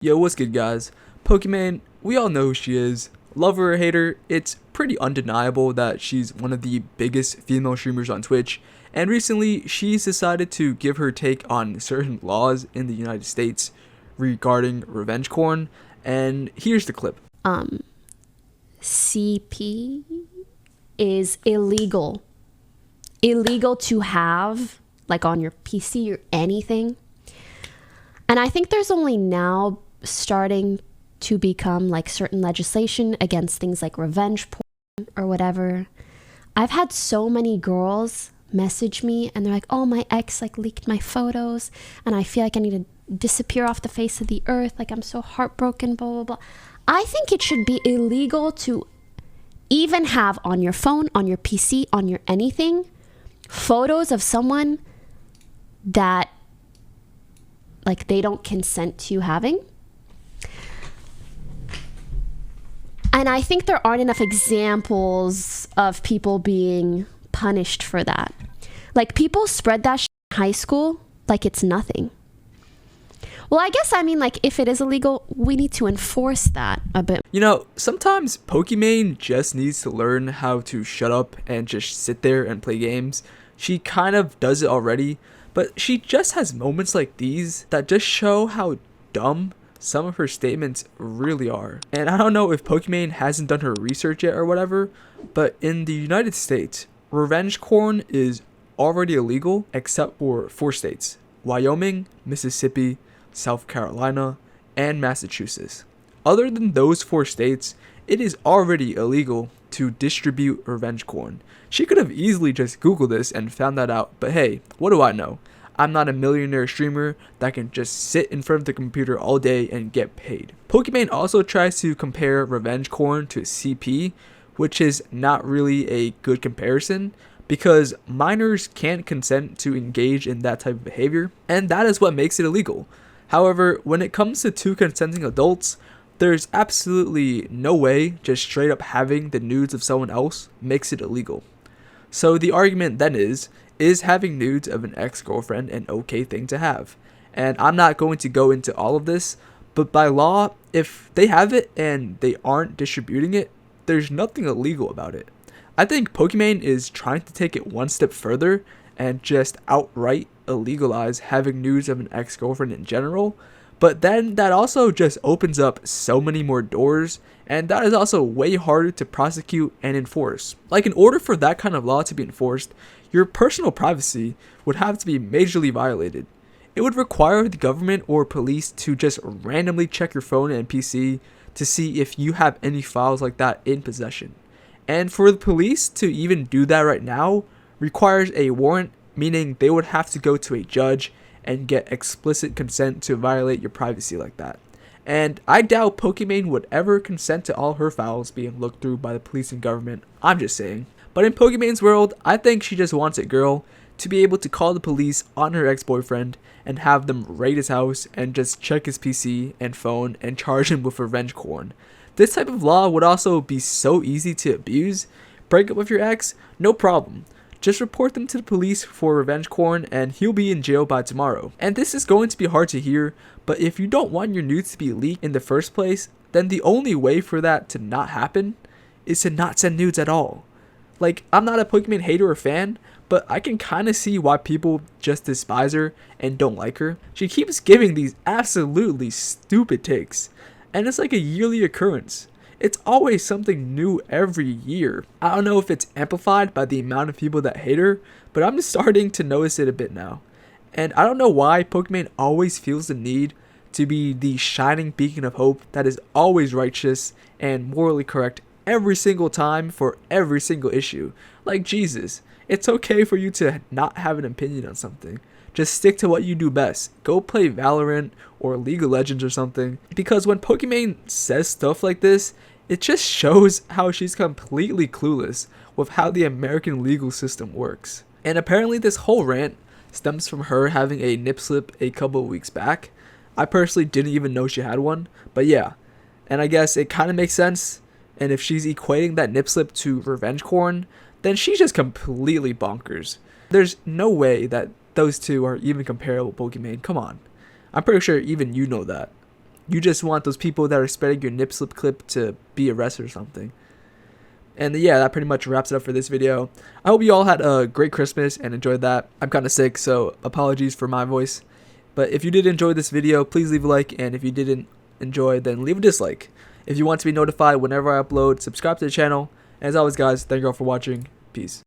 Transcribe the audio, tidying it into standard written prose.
Yo, what's good, guys? Pokimane, we all know who she is. Lover or hater, it's pretty undeniable that she's one of the biggest female streamers on Twitch, and recently she's decided to give her take on certain laws in the United States regarding revenge porn, and here's the clip. um, CP is illegal. Illegal to have, like on your PC or anything. And I think there's only now starting to become like certain legislation against things like revenge porn or whatever. I've had so many girls message me and they're like, oh, my ex like leaked my photos and I feel like I need to disappear off the face of the earth. Like I'm so heartbroken, blah, blah, blah. I think it should be illegal to even have on your phone, on your PC, on your anything, photos of someone that like they don't consent to having. And I think there aren't enough examples of people being punished for that. Like people spread that shit in high school like it's nothing. Well, I guess, I mean, like, if it is illegal, we need to enforce that a bit. You know, sometimes Pokimane just needs to learn how to shut up and just sit there and play games. She kind of does it already, but she just has moments like these that just show how dumb some of her statements really are. And I don't know if Pokimane hasn't done her research yet or whatever, but in the United States, revenge porn is already illegal except for 4 states: Wyoming, Mississippi, South Carolina, and Massachusetts. Other than those 4 states, it is already illegal to distribute revenge porn. She could have easily just Googled this and found that out, but hey, what do I know? I'm not a millionaire streamer that can just sit in front of the computer all day and get paid. Pokimane also tries to compare revenge porn to CP, which is not really a good comparison because minors can't consent to engage in that type of behavior, and that is what makes it illegal. However, when it comes to 2 consenting adults, there's absolutely no way just straight up having the nudes of someone else makes it illegal. So the argument then is having nudes of an ex-girlfriend an okay thing to have? And I'm not going to go into all of this, but by law, if they have it and they aren't distributing it, there's nothing illegal about it. I think Pokimane is trying to take it one step further and just outright illegalize having nudes of an ex-girlfriend in general, but then that also just opens up so many more doors, and that is also way harder to prosecute and enforce. Like, in order for that kind of law to be enforced, your personal privacy would have to be majorly violated. It would require the government or police to just randomly check your phone and PC to see if you have any files like that in possession. And for the police to even do that right now requires a warrant, meaning they would have to go to a judge and get explicit consent to violate your privacy like that. And I doubt Pokimane would ever consent to all her files being looked through by the police and government. I'm just saying. But in Pokimane's world, I think she just wants a girl to be able to call the police on her ex-boyfriend and have them raid his house and just check his PC and phone and charge him with revenge porn. This type of law would also be so easy to abuse. Break up with your ex? No problem. Just report them to the police for revenge porn and he'll be in jail by tomorrow. And this is going to be hard to hear, but if you don't want your nudes to be leaked in the first place, then the only way for that to not happen is to not send nudes at all. Like, I'm not a Pokimane hater or fan, but I can kind of see why people just despise her and don't like her. She keeps giving these absolutely stupid takes, and it's like a yearly occurrence. It's always something new every year. I don't know if it's amplified by the amount of people that hate her, but I'm just starting to notice it a bit now. And I don't know why Pokimane always feels the need to be the shining beacon of hope that is always righteous and morally correct every single time for every single issue. Like, Jesus, it's okay for you to not have an opinion on something. Just stick to what you do best. Go play Valorant or League of Legends or something. Because when Pokimane says stuff like this, it just shows how she's completely clueless with how the American legal system works. And apparently this whole rant stems from her having a nip slip a couple of weeks back. I personally didn't even know she had one, but yeah. And I guess it kind of makes sense. And if she's equating that nip slip to revenge porn, then she's just completely bonkers. There's no way that those two are even comparable, Pokimane. Come on. I'm pretty sure even you know that. You just want those people that are spreading your nip slip clip to be arrested or something. And yeah, that pretty much wraps it up for this video. I hope you all had a great Christmas and enjoyed that. I'm kind of sick, so apologies for my voice. But if you did enjoy this video, please leave a like. And if you didn't enjoy, then leave a dislike. If you want to be notified whenever I upload, subscribe to the channel. And as always, guys, thank you all for watching. Peace.